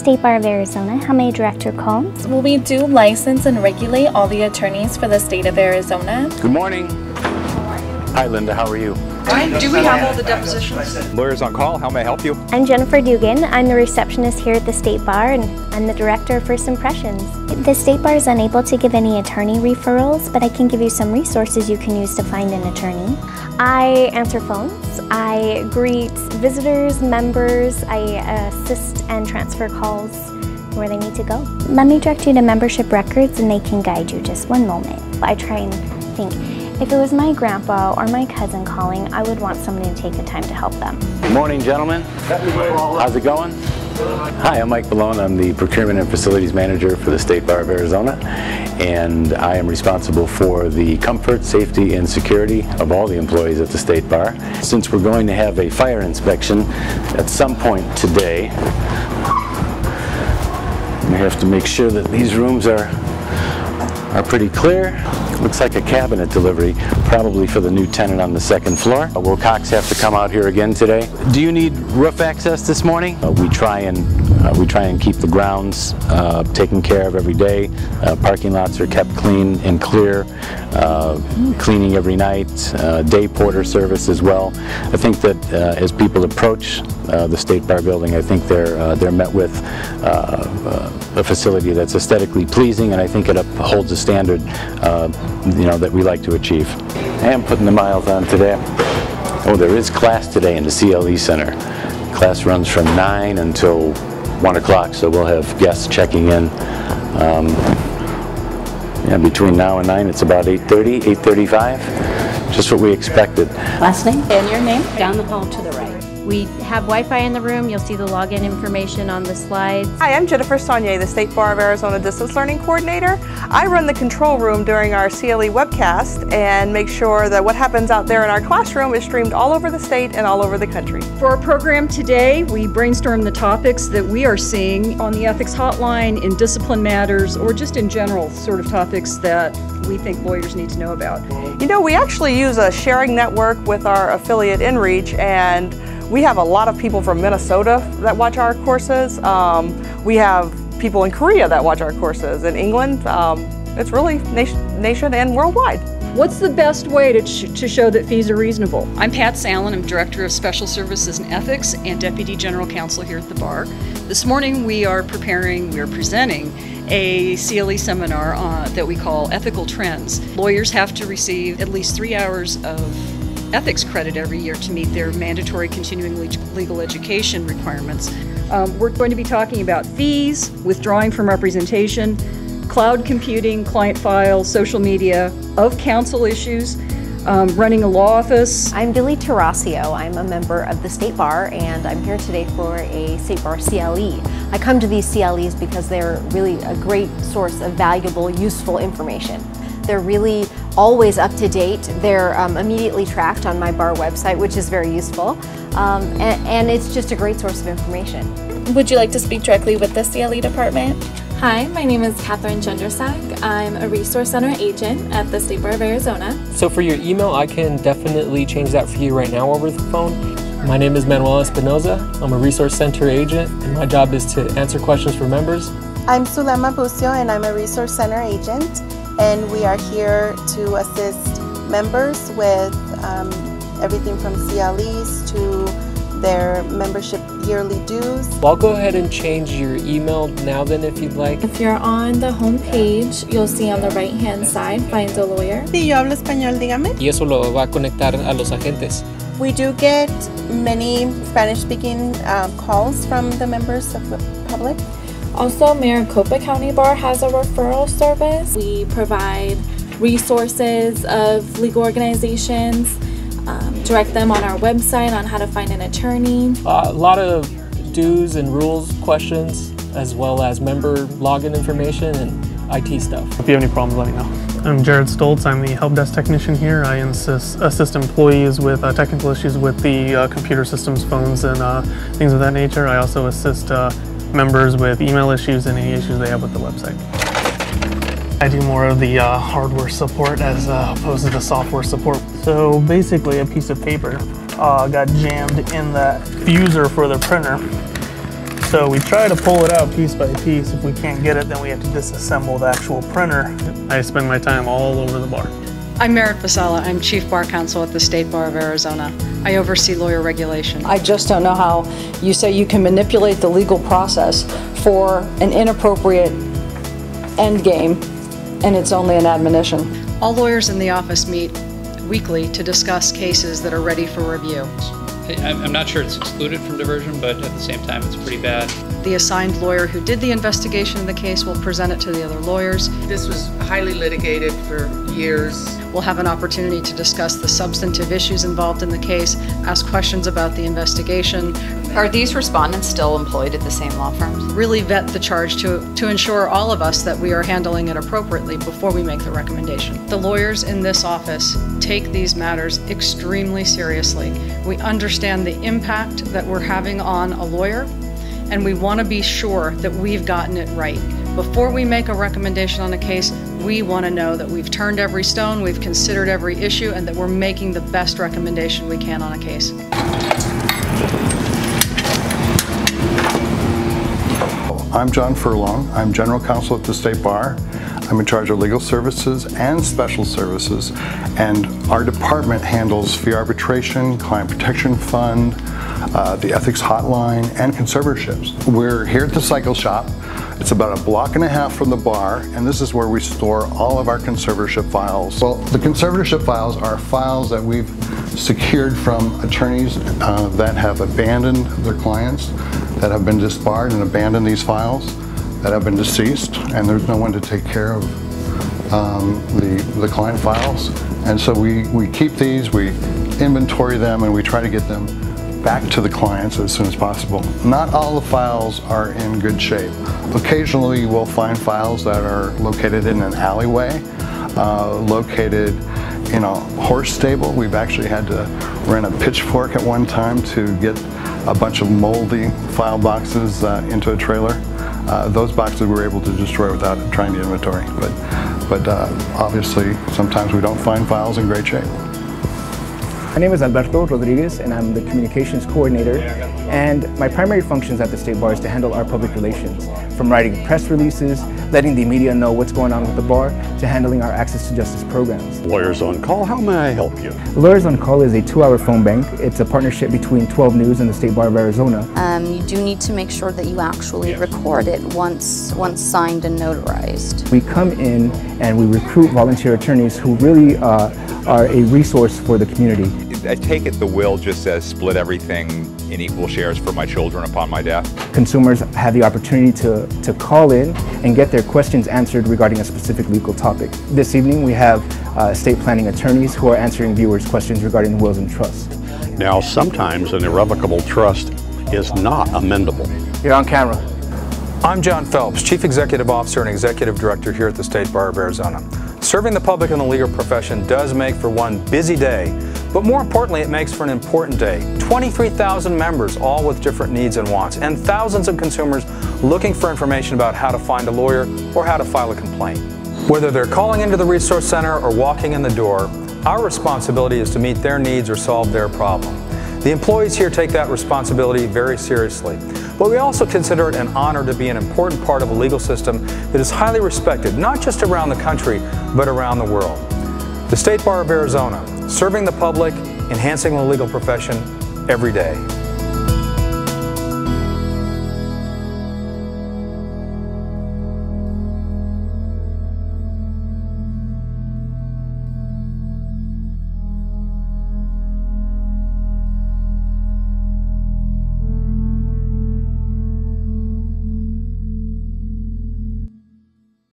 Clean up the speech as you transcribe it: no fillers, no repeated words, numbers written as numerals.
State Bar of Arizona. How may I direct your call? Well, we do license and regulate all the attorneys for the state of Arizona. Good morning. Hi, Linda. How are you? Fine. Do we have all the depositions? Lawyers on call. How may I help you? I'm Jennifer Dugan. I'm the receptionist here at the State Bar, and I'm the director of First Impressions. The State Bar is unable to give any attorney referrals, but I can give you some resources you can use to find an attorney. I answer phones. I greet visitors, members. I assist and transfer calls where they need to go. Let me direct you to membership records and they can guide you. Just one moment. I try and think. If it was my grandpa or my cousin calling, I would want somebody to take the time to help them. Good morning, gentlemen. How's it going? Hi, I'm Mike Balone. I'm the Procurement and Facilities Manager for the State Bar of Arizona, and I am responsible for the comfort, safety, and security of all the employees at the State Bar. Since we're going to have a fire inspection at some point today, we have to make sure that these rooms are pretty clear. Looks like a cabinet delivery, probably for the new tenant on the second floor. Will Cox have to come out here again today? Do you need roof access this morning? We try and keep the grounds taken care of every day. Parking lots are kept clean and clear. Cleaning every night. Day porter service as well. I think that as people approach the State Bar building, I think they're met with a facility that's aesthetically pleasing, and I think it upholds a standard that we like to achieve. I am putting the miles on today. Oh, there is class today in the CLE Center. Class runs from 9 until 1 o'clock, so we'll have guests checking in. Between now and 9, it's about 8:30, 8:35. Just what we expected. Last name? And your name? Down the hall to the right. We have Wi-Fi in the room. You'll see the login information on the slides. Hi, I'm Jennifer Saunier, the State Bar of Arizona Distance Learning Coordinator. I run the control room during our CLE webcast and make sure that what happens out there in our classroom is streamed all over the state and all over the country. For our program today, we brainstorm the topics that we are seeing on the ethics hotline, in discipline matters, or just in general sort of topics that we think lawyers need to know about. You know, we actually use a sharing network with our affiliate InReach, and we have a lot of people from Minnesota that watch our courses. We have people in Korea that watch our courses, in England. It's really nation and worldwide. What's the best way to show that fees are reasonable? I'm Pat Sallin. I'm Director of Special Services and Ethics and Deputy General Counsel here at the Bar. This morning we are presenting a CLE seminar that we call Ethical Trends. Lawyers have to receive at least 3 hours of ethics credit every year to meet their mandatory continuing legal education requirements. We're going to be talking about fees, withdrawing from representation, cloud computing, client files, social media, of counsel issues, running a law office. I'm Billy Tarasio. I'm a member of the State Bar, and I'm here today for a State Bar CLE. I come to these CLEs because they're really a great source of valuable, useful information. They're really always up to date. They're immediately tracked on my bar website, which is very useful, and it's just a great source of information. Would you like to speak directly with the CLE department? Hi, my name is Catherine Jendersak. I'm a Resource Center agent at the State Bar of Arizona. So for your email, I can definitely change that for you right now over the phone. My name is Manuel Espinoza. I'm a Resource Center agent, and my job is to answer questions for members. I'm Sulema Bucio, and I'm a Resource Center agent, and we are here to assist members with everything from CLEs to their membership yearly dues. Well, I'll go ahead and change your email now then if you'd like. If you're on the home page, you'll see on the right-hand side, find a lawyer. Sí, yo hablo español, dígame. Y eso lo va a conectar a los agentes. We do get many Spanish-speaking calls from the members of the public. Also, Maricopa County Bar has a referral service. We provide resources of legal organizations, direct them on our website on how to find an attorney. A lot of do's and rules questions, as well as member login information and IT stuff. If you have any problems, let me know. I'm Jared Stoltz. I'm the help desk technician here. I assist employees with technical issues with the computer systems, phones, and things of that nature. I also assist members with email issues and any issues they have with the website. I do more of the hardware support as opposed to the software support. So basically a piece of paper got jammed in the fuser for the printer, So we try to pull it out piece by piece. If we can't get it, then we have to disassemble the actual printer. I spend my time all over the bar. I'm Merit Basala. I'm Chief Bar Counsel at the State Bar of Arizona. I oversee lawyer regulation. I just don't know how you say you can manipulate the legal process for an inappropriate end game, and it's only an admonition. All lawyers in the office meet weekly to discuss cases that are ready for review. I'm not sure it's excluded from diversion, but at the same time it's pretty bad. The assigned lawyer who did the investigation of the case will present it to the other lawyers. This was highly litigated for years. We'll have an opportunity to discuss the substantive issues involved in the case, ask questions about the investigation. Are these respondents still employed at the same law firms? Really vet the charge to ensure all of us that we are handling it appropriately before we make the recommendation. The lawyers in this office take these matters extremely seriously. We understand the impact that we're having on a lawyer, and we want to be sure that we've gotten it right. Before we make a recommendation on a case, we want to know that we've turned every stone, we've considered every issue, and that we're making the best recommendation we can on a case. I'm John Furlong. I'm General Counsel at the State Bar. I'm in charge of legal services and special services, and our department handles fee arbitration, client protection fund, the ethics hotline, and conservatorships. We're here at the Cycle Shop. It's about a block and a half from the bar, and this is where we store all of our conservatorship files. Well, the conservatorship files are files that we've secured from attorneys that have abandoned their clients, that have been disbarred and abandoned these files, that have been deceased, and there's no one to take care of the client files. And so we keep these, we inventory them, and we try to get them back to the clients as soon as possible. Not all the files are in good shape. Occasionally we'll find files that are located in an alleyway, located in a horse stable. We've actually had to rent a pitchfork at one time to get a bunch of moldy file boxes into a trailer. Those boxes we were able to destroy without trying to inventory. But obviously sometimes we don't find files in great shape. My name is Alberto Rodriguez, and I'm the communications coordinator, and my primary functions at the State Bar is to handle our public relations, from writing press releases, letting the media know what's going on with the bar, to handling our access to justice programs. Lawyers on Call, how may I help you? Lawyers on Call is a 2-hour phone bank. It's a partnership between 12 News and the State Bar of Arizona. You do need to make sure that you actually record it once signed and notarized. We come in and we recruit volunteer attorneys who really are a resource for the community. I take it the will just says split everything in equal shares for my children upon my death. Consumers have the opportunity to call in and get their questions answered regarding a specific legal topic. This evening we have estate planning attorneys who are answering viewers' questions regarding wills and trusts. Now, sometimes an irrevocable trust is not amendable. You're on camera. I'm John Phelps, Chief Executive Officer and Executive Director here at the State Bar of Arizona. Serving the public in the legal profession does make for one busy day, but more importantly, it makes for an important day. 23,000 members, all with different needs and wants, and thousands of consumers looking for information about how to find a lawyer or how to file a complaint. Whether they're calling into the Resource Center or walking in the door, our responsibility is to meet their needs or solve their problem. The employees here take that responsibility very seriously, but we also consider it an honor to be an important part of a legal system that is highly respected, not just around the country, but around the world. The State Bar of Arizona, serving the public, enhancing the legal profession every day.